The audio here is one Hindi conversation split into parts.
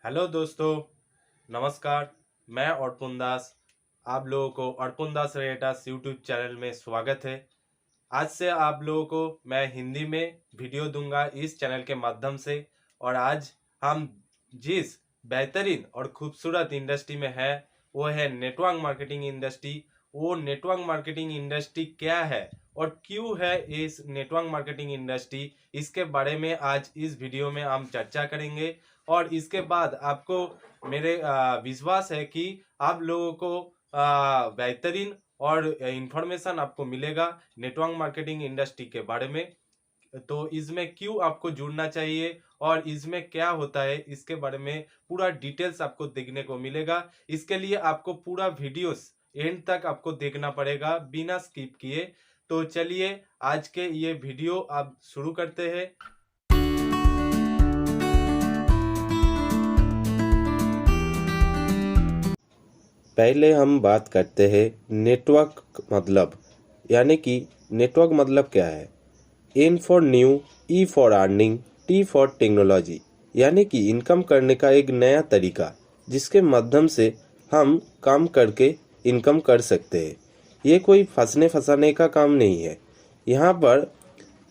हेलो दोस्तों, नमस्कार। मैं अर्पुन दास, आप लोगों को अर्पुन दास रेटास यूट्यूब चैनल में स्वागत है। आज से आप लोगों को मैं हिंदी में वीडियो दूंगा इस चैनल के माध्यम से। और आज हम जिस बेहतरीन और खूबसूरत इंडस्ट्री में है वो है नेटवर्क मार्केटिंग इंडस्ट्री। वो नेटवर्क मार्केटिंग इंडस्ट्री क्या है और क्यों है इस नेटवर्क मार्केटिंग इंडस्ट्री, इसके बारे में आज इस वीडियो में हम चर्चा करेंगे। और इसके बाद आपको मेरे विश्वास है कि आप लोगों को बेहतरीन और इंफॉर्मेशन आपको मिलेगा नेटवर्क मार्केटिंग इंडस्ट्री के बारे में। तो इसमें क्यों आपको जुड़ना चाहिए और इसमें क्या होता है इसके बारे में पूरा डिटेल्स आपको देखने को मिलेगा। इसके लिए आपको पूरा वीडियोस एंड तक आपको देखना पड़ेगा बिना स्किप किए। तो चलिए आज के ये वीडियो आप शुरू करते हैं। पहले हम बात करते हैं नेटवर्क मतलब, यानी कि नेटवर्क मतलब क्या है। N for new, E for earning, T for technology, यानी कि इनकम करने का एक नया तरीका जिसके माध्यम से हम काम करके इनकम कर सकते हैं। ये कोई फंसने फंसाने का काम नहीं है। यहाँ पर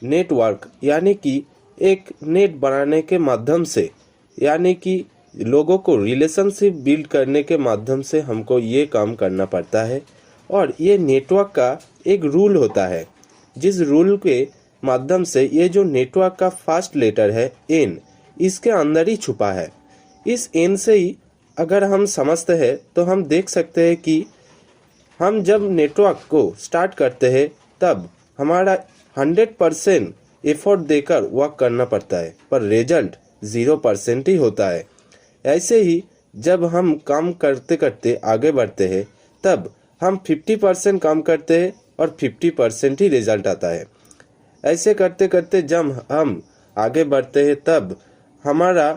नेटवर्क यानी कि एक नेट बनाने के माध्यम से, यानी कि लोगों को रिलेशनशिप बिल्ड करने के माध्यम से हमको ये काम करना पड़ता है। और ये नेटवर्क का एक रूल होता है, जिस रूल के माध्यम से ये जो नेटवर्क का फर्स्ट लेटर है एन, इसके अंदर ही छुपा है। इस एन से ही अगर हम समझते हैं तो हम देख सकते हैं कि हम जब नेटवर्क को स्टार्ट करते हैं तब हमारा 100% एफर्ट देकर वर्क करना पड़ता है, पर रिजल्ट 0% ही होता है। ऐसे ही जब हम काम करते करते आगे बढ़ते हैं तब हम 50% काम करते हैं और 50% ही रिजल्ट आता है। ऐसे करते करते जब हम आगे बढ़ते हैं तब हमारा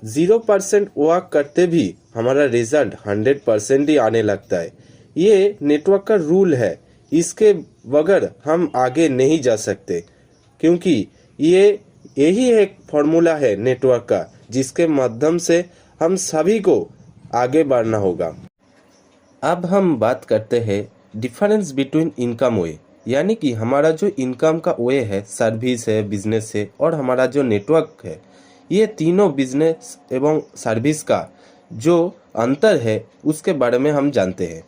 0% वर्क करते भी हमारा रिजल्ट 100% ही आने लगता है। ये नेटवर्क का रूल है, इसके बगैर हम आगे नहीं जा सकते, क्योंकि यही एक फॉर्मूला है नेटवर्क का, जिसके माध्यम से हम सभी को आगे बढ़ना होगा। अब हम बात करते हैं डिफरेंस बिटवीन इनकम वे, यानी कि हमारा जो इनकम का वे है, सर्विस है, बिजनेस है और हमारा जो नेटवर्क है, ये तीनों बिजनेस एवं सर्विस का जो अंतर है उसके बारे में हम जानते हैं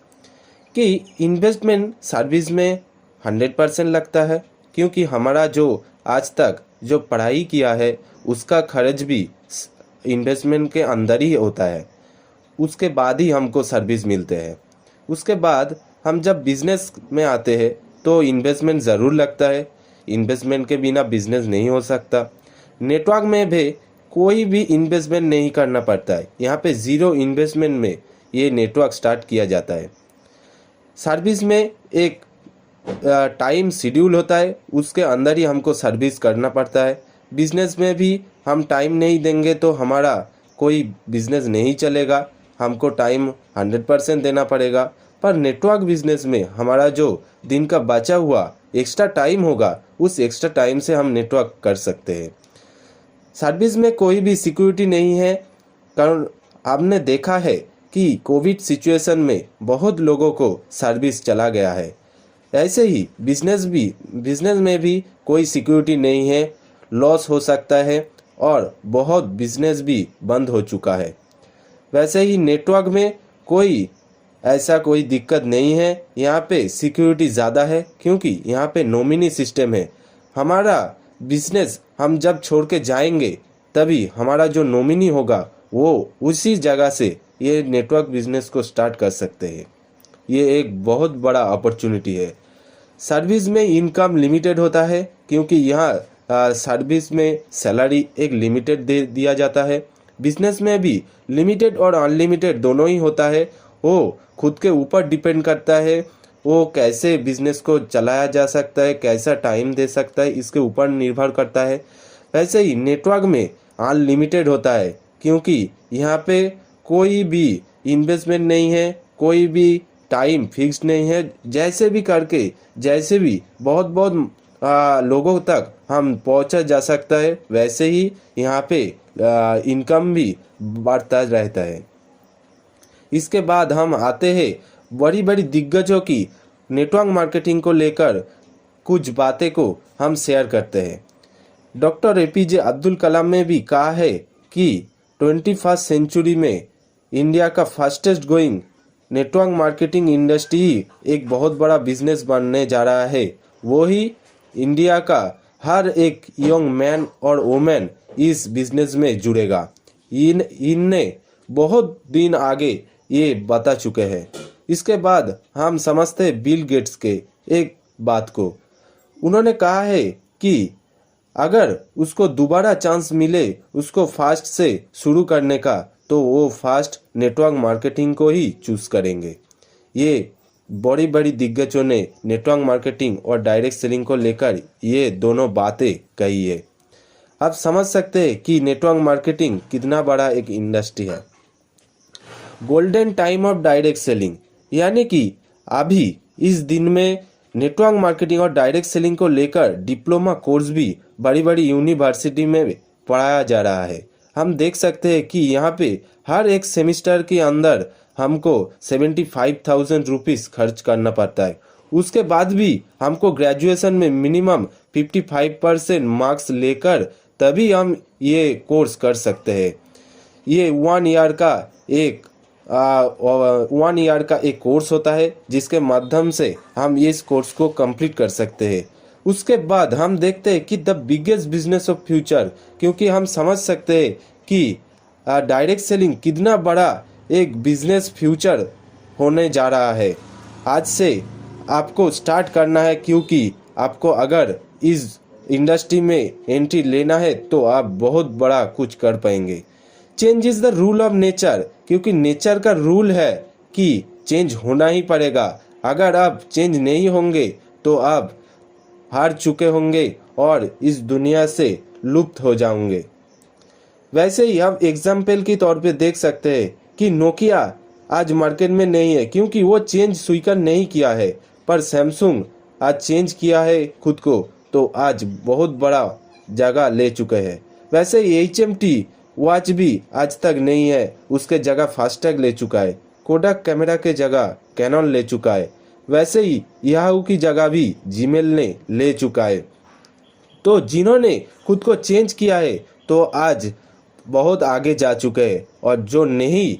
कि इन्वेस्टमेंट सर्विस में 100% लगता है, क्योंकि हमारा जो आज तक जो पढ़ाई किया है उसका खर्च भी इन्वेस्टमेंट के अंदर ही होता है। उसके बाद ही हमको सर्विस मिलते हैं। उसके बाद हम जब बिजनेस में आते हैं तो इन्वेस्टमेंट ज़रूर लगता है, इन्वेस्टमेंट के बिना बिजनेस नहीं हो सकता। नेटवर्क में भी कोई भी इन्वेस्टमेंट नहीं करना पड़ता है, यहाँ पे ज़ीरो इन्वेस्टमेंट में ये नेटवर्क स्टार्ट किया जाता है। सर्विस में एक टाइम शेड्यूल होता है, उसके अंदर ही हमको सर्विस करना पड़ता है। बिजनेस में भी हम टाइम नहीं देंगे तो हमारा कोई बिजनेस नहीं चलेगा, हमको टाइम 100% देना पड़ेगा। पर नेटवर्क बिजनेस में हमारा जो दिन का बचा हुआ एक्स्ट्रा टाइम होगा, उस एक्स्ट्रा टाइम से हम नेटवर्क कर सकते हैं। सर्विस में कोई भी सिक्योरिटी नहीं है, कारण आपने देखा है कि कोविड सिचुएशन में बहुत लोगों को सर्विस चला गया है। ऐसे ही बिजनेस में भी कोई सिक्योरिटी नहीं है, लॉस हो सकता है और बहुत बिजनेस भी बंद हो चुका है। वैसे ही नेटवर्क में कोई दिक्कत नहीं है, यहाँ पे सिक्योरिटी ज़्यादा है, क्योंकि यहाँ पे नॉमिनी सिस्टम है। हमारा बिजनेस हम जब छोड़ के जाएंगे तभी हमारा जो नॉमिनी होगा वो उसी जगह से ये नेटवर्क बिजनेस को स्टार्ट कर सकते हैं। ये एक बहुत बड़ा अपॉर्चुनिटी है। सर्विस में इनकम लिमिटेड होता है, क्योंकि यहाँ सर्विस में सैलरी एक लिमिटेड दे दिया जाता है। बिजनेस में भी लिमिटेड और अनलिमिटेड दोनों ही होता है। वो खुद के ऊपर डिपेंड करता है, वो कैसे बिजनेस को चलाया जा सकता है, कैसा टाइम दे सकता है, इसके ऊपर निर्भर करता है। वैसे ही नेटवर्क में अनलिमिटेड होता है, क्योंकि यहाँ पे कोई भी इन्वेस्टमेंट नहीं है, कोई भी टाइम फिक्स नहीं है। जैसे भी बहुत लोगों तक हम पहुंचा जा सकता है, वैसे ही यहाँ पे इनकम भी बढ़ता रहता है। इसके बाद हम आते हैं बड़ी बड़ी दिग्गजों की नेटवर्क मार्केटिंग को लेकर कुछ बातें को हम शेयर करते हैं। डॉक्टर एपीजे अब्दुल कलाम ने भी कहा है कि 21st सेंचुरी में इंडिया का fastest growing network marketing industry ही एक बहुत बड़ा बिजनेस बनने जा रहा है। वो ही इंडिया का हर एक यंग मैन और वुमेन इस बिजनेस में जुड़ेगा। इनने बहुत दिन आगे ये बता चुके हैं। इसके बाद हम समझते हैं बिल गेट्स के एक बात को। उन्होंने कहा है कि अगर उसको दोबारा चांस मिले उसको फास्ट से शुरू करने का, तो वो फास्ट नेटवर्क मार्केटिंग को ही चूज करेंगे। ये बड़ी बड़ी दिग्गजों ने नेटवर्क मार्केटिंग और डायरेक्ट सेलिंग को लेकर ये दोनों बातें कही है। आप समझ सकते हैं कि नेटवर्क मार्केटिंग कितना बड़ा एक इंडस्ट्री है। Golden time of direct selling, यानी कि अभी इस दिन में नेटवर्क मार्केटिंग और डायरेक्ट सेलिंग को लेकर डिप्लोमा कोर्स भी बड़ी बड़ी यूनिवर्सिटी में पढ़ाया जा रहा है। हम देख सकते हैं कि यहाँ पे हर एक सेमेस्टर के अंदर हमको 75,000 रुपीज़ खर्च करना पड़ता है। उसके बाद भी हमको ग्रेजुएशन में मिनिमम 55% मार्क्स लेकर तभी हम ये कोर्स कर सकते हैं। ये 1 ईयर का एक कोर्स होता है जिसके माध्यम से हम इस कोर्स को कंप्लीट कर सकते हैं। उसके बाद हम देखते हैं कि the biggest business of future, क्योंकि हम समझ सकते हैं कि डायरेक्ट सेलिंग कितना बड़ा एक बिजनेस फ्यूचर होने जा रहा है। आज से आपको स्टार्ट करना है, क्योंकि आपको अगर इस इंडस्ट्री में एंट्री लेना है तो आप बहुत बड़ा कुछ कर पाएंगे। Change is the rule of nature, क्योंकि नेचर का रूल है कि चेंज होना ही पड़ेगा। अगर आप चेंज नहीं होंगे तो आप हार चुके होंगे और इस दुनिया से लुप्त हो जाओगे। वैसे ही हम एग्जाम्पल के तौर पे देख सकते हैं कि नोकिया आज मार्केट में नहीं है क्योंकि वो चेंज स्वीकार नहीं किया है, पर सैमसंग आज चेंज किया है खुद को, तो आज बहुत बड़ा जगह ले चुके हैं। वैसे ही HMT वॉच भी आज तक नहीं है, उसके जगह फास्टैग ले चुका है। कोडक कैमरा के जगह कैनन ले चुका है। वैसे ही याहू की जगह भी जीमेल ने ले चुका है। तो जिन्होंने खुद को चेंज किया है तो आज बहुत आगे जा चुके हैं, और जो नहीं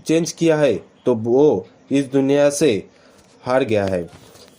चेंज किया है तो वो इस दुनिया से हार गया है।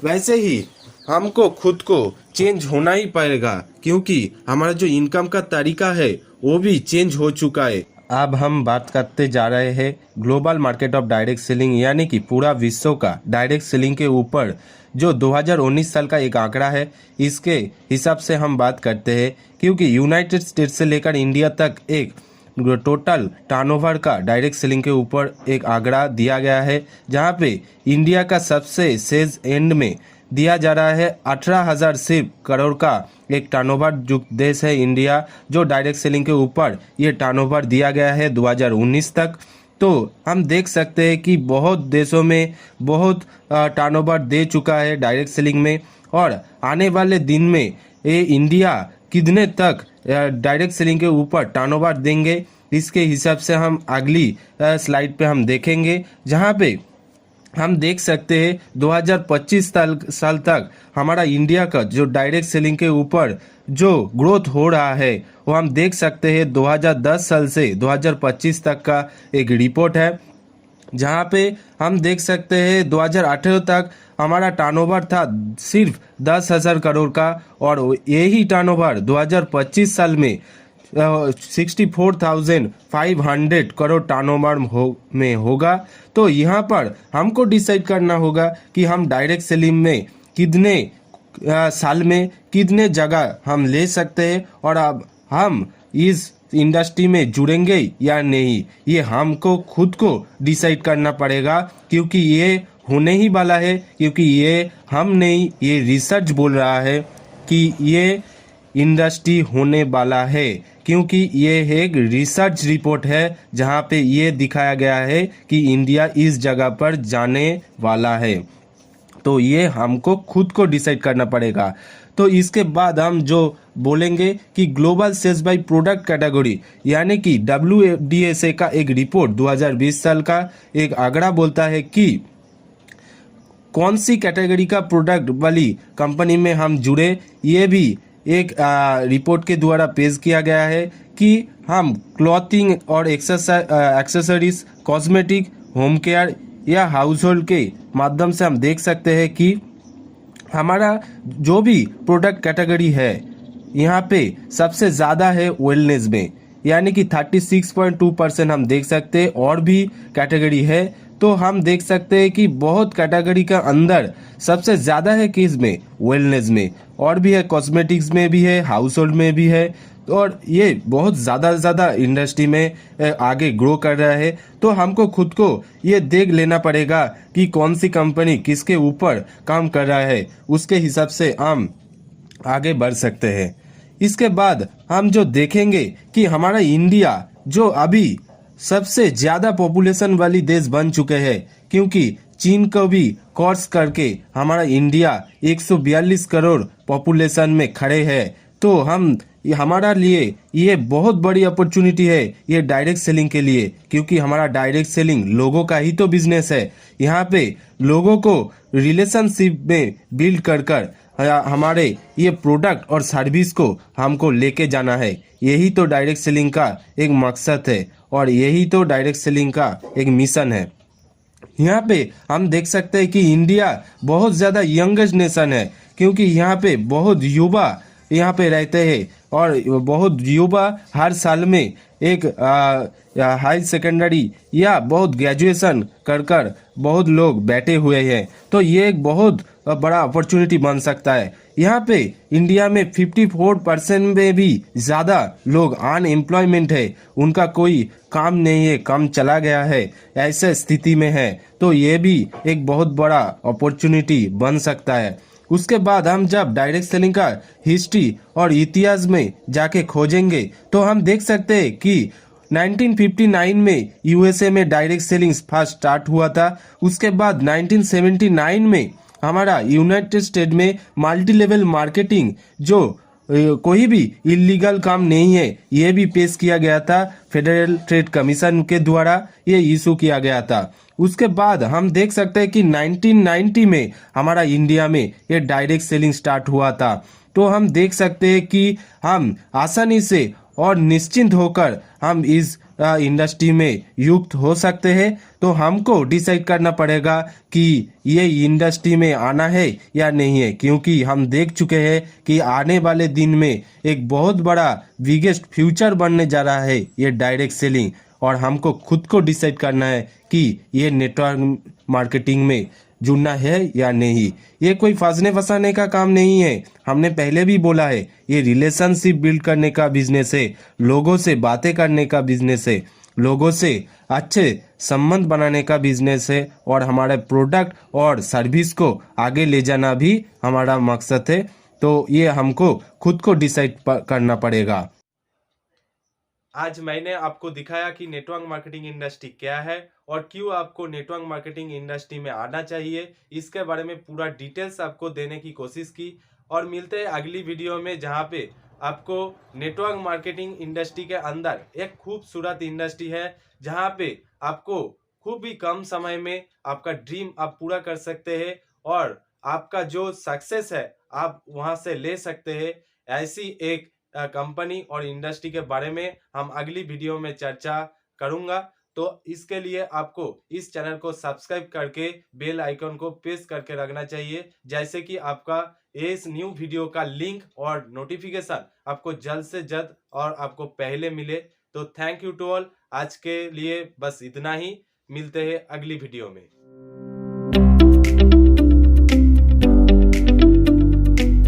वैसे ही हमको खुद को चेंज होना ही पड़ेगा, क्योंकि हमारा जो इनकम का तरीका है वो भी चेंज हो चुका है। अब हम बात करते जा रहे हैं global market of direct selling, यानी कि पूरा विश्व का डायरेक्ट सेलिंग के ऊपर जो 2019 साल का एक आंकड़ा है, इसके हिसाब से हम बात करते हैं। क्योंकि यूनाइटेड स्टेट्स से लेकर इंडिया तक एक टोटल टर्नओवर का डायरेक्ट सेलिंग के ऊपर एक आंकड़ा दिया गया है, जहां पे इंडिया का सबसे सेज एंड में दिया जा रहा है 18,000 सिर्फ करोड़ का एक टर्नओवर जो देश है इंडिया, जो डायरेक्ट सेलिंग के ऊपर ये टर्नओवर दिया गया है 2019 तक। तो हम देख सकते हैं कि बहुत देशों में बहुत टर्नओवर दे चुका है डायरेक्ट सेलिंग में, और आने वाले दिन में ये इंडिया कितने तक डायरेक्ट सेलिंग के ऊपर टर्नओवर देंगे, इसके हिसाब से हम अगली स्लाइड पे हम देखेंगे, जहां पे हम देख सकते हैं 2025 साल तक हमारा इंडिया का जो डायरेक्ट सेलिंग के ऊपर जो ग्रोथ हो रहा है वो हम देख सकते हैं 2010 साल से 2025 तक का एक रिपोर्ट है, जहां पे हम देख सकते हैं 2018 तक हमारा टर्नओवर था सिर्फ 10,000 करोड़ का, और यही टर्नओवर 2025 साल में 64,500 करोड़ टर्नओवर में होगा। तो यहाँ पर हमको डिसाइड करना होगा कि हम डायरेक्ट सेलिंग में कितने साल में कितने जगह हम ले सकते हैं, और अब हम इस इंडस्ट्री में जुड़ेंगे या नहीं, ये हमको खुद को डिसाइड करना पड़ेगा, क्योंकि ये होने ही वाला है। क्योंकि ये हम नहीं, ये रिसर्च बोल रहा है कि ये इंडस्ट्री होने वाला है, क्योंकि ये एक रिसर्च रिपोर्ट है जहां पे ये दिखाया गया है कि इंडिया इस जगह पर जाने वाला है। तो ये हमको खुद को डिसाइड करना पड़ेगा। तो इसके बाद हम जो बोलेंगे कि global sales by product category यानी कि WFDSA का एक रिपोर्ट 2020 साल का एक आंकड़ा बोलता है कि कौन सी कैटेगरी का प्रोडक्ट वाली कंपनी में हम जुड़े। ये भी एक रिपोर्ट के द्वारा पेश किया गया है कि हम क्लॉथिंग और एक्सेसरीज, कॉस्मेटिक, होम केयर या हाउस होल्ड के माध्यम से हम देख सकते हैं कि हमारा जो भी प्रोडक्ट कैटेगरी है यहाँ पे सबसे ज़्यादा है वेलनेस में, यानी कि 36.2% हम देख सकते हैं। और भी कैटेगरी है तो हम देख सकते हैं कि बहुत कैटेगरी का अंदर सबसे ज़्यादा है किस में, वेलनेस में। और भी है कॉस्मेटिक्स में भी है, हाउस होल्ड में भी है, और ये बहुत ज़्यादा इंडस्ट्री में आगे ग्रो कर रहा है। तो हमको खुद को ये देख लेना पड़ेगा कि कौन सी कंपनी किसके ऊपर काम कर रहा है, उसके हिसाब से हम आगे बढ़ सकते हैं। इसके बाद हम जो देखेंगे कि हमारा इंडिया जो अभी सबसे ज़्यादा पॉपुलेशन वाली देश बन चुके हैं, क्योंकि चीन को भी क्रॉस करके हमारा इंडिया 142 करोड़ पॉपुलेशन में खड़े हैं। तो हमारा लिए ये बहुत बड़ी अपॉर्चुनिटी है ये डायरेक्ट सेलिंग के लिए, क्योंकि हमारा डायरेक्ट सेलिंग लोगों का ही तो बिजनेस है। यहाँ पे लोगों को रिलेशनशिप में बिल्ड कर हमारे ये प्रोडक्ट और सर्विस को हमको लेके जाना है। यही तो डायरेक्ट सेलिंग का एक मकसद है और यही तो डायरेक्ट सेलिंग का एक मिशन है। यहाँ पे हम देख सकते हैं कि इंडिया बहुत ज़्यादा यंगेस्ट नेशन है, क्योंकि यहाँ पे बहुत युवा यहाँ पे रहते हैं और बहुत युवा हर साल में एक हाई सेकेंडरी या बहुत ग्रेजुएशन कर बहुत लोग बैठे हुए हैं। तो ये एक बहुत बड़ा अपॉर्चुनिटी बन सकता है। यहाँ पे इंडिया में 54% में भी ज़्यादा लोग अनएम्प्लॉयमेंट है, उनका कोई काम नहीं है, काम चला गया है, ऐसे स्थिति में है। तो ये भी एक बहुत बड़ा अपॉर्चुनिटी बन सकता है। उसके बाद हम जब डायरेक्ट सेलिंग का हिस्ट्री और इतिहास में जाके खोजेंगे तो हम देख सकते हैं कि 1959 में यूएसए में डायरेक्ट सेलिंग फर्स्ट स्टार्ट हुआ था। उसके बाद 1979 में हमारा यूनाइटेड स्टेट में मल्टी लेवल मार्केटिंग जो कोई भी इलीगल काम नहीं है ये भी पेश किया गया था, फेडरल ट्रेड कमीशन के द्वारा ये इशू किया गया था। उसके बाद हम देख सकते हैं कि 1990 में हमारा इंडिया में ये डायरेक्ट सेलिंग स्टार्ट हुआ था। तो हम देख सकते हैं कि हम आसानी से और निश्चिंत होकर हम इस इंडस्ट्री में युक्त हो सकते हैं। तो हमको डिसाइड करना पड़ेगा कि ये इंडस्ट्री में आना है या नहीं है, क्योंकि हम देख चुके हैं कि आने वाले दिन में एक बहुत बड़ा बिगेस्ट फ्यूचर बनने जा रहा है ये डायरेक्ट सेलिंग। और हमको खुद को डिसाइड करना है कि ये नेटवर्क मार्केटिंग में जुड़ना है या नहीं। ये कोई फंसने फंसाने का काम नहीं है, हमने पहले भी बोला है, ये रिलेशनशिप बिल्ड करने का बिजनेस है, लोगों से बातें करने का बिजनेस है, लोगों से अच्छे संबंध बनाने का बिजनेस है, और हमारे प्रोडक्ट और सर्विस को आगे ले जाना भी हमारा मकसद है। तो ये हमको खुद को डिसाइड करना पड़ेगा। आज मैंने आपको दिखाया कि नेटवर्क मार्केटिंग इंडस्ट्री क्या है और क्यों आपको नेटवर्क मार्केटिंग इंडस्ट्री में आना चाहिए। इसके बारे में पूरा डिटेल्स आपको देने की कोशिश की, और मिलते हैं अगली वीडियो में, जहां पे आपको नेटवर्क मार्केटिंग इंडस्ट्री के अंदर एक खूबसूरत इंडस्ट्री है जहां पे आपको खूब ही कम समय में आपका ड्रीम आप पूरा कर सकते हैं और आपका जो सक्सेस है आप वहां से ले सकते हैं। ऐसी एक कंपनी और इंडस्ट्री के बारे में हम अगली वीडियो में चर्चा करूंगा। तो इसके लिए आपको इस चैनल को सब्सक्राइब करके बेल आइकन को प्रेस करके रखना चाहिए, जैसे कि आपका इस न्यू वीडियो का लिंक और नोटिफिकेशन आपको जल्द से जल्द और आपको पहले मिले। तो थैंक यू टू ऑल। आज के लिए बस इतना ही, मिलते हैं अगली वीडियो में।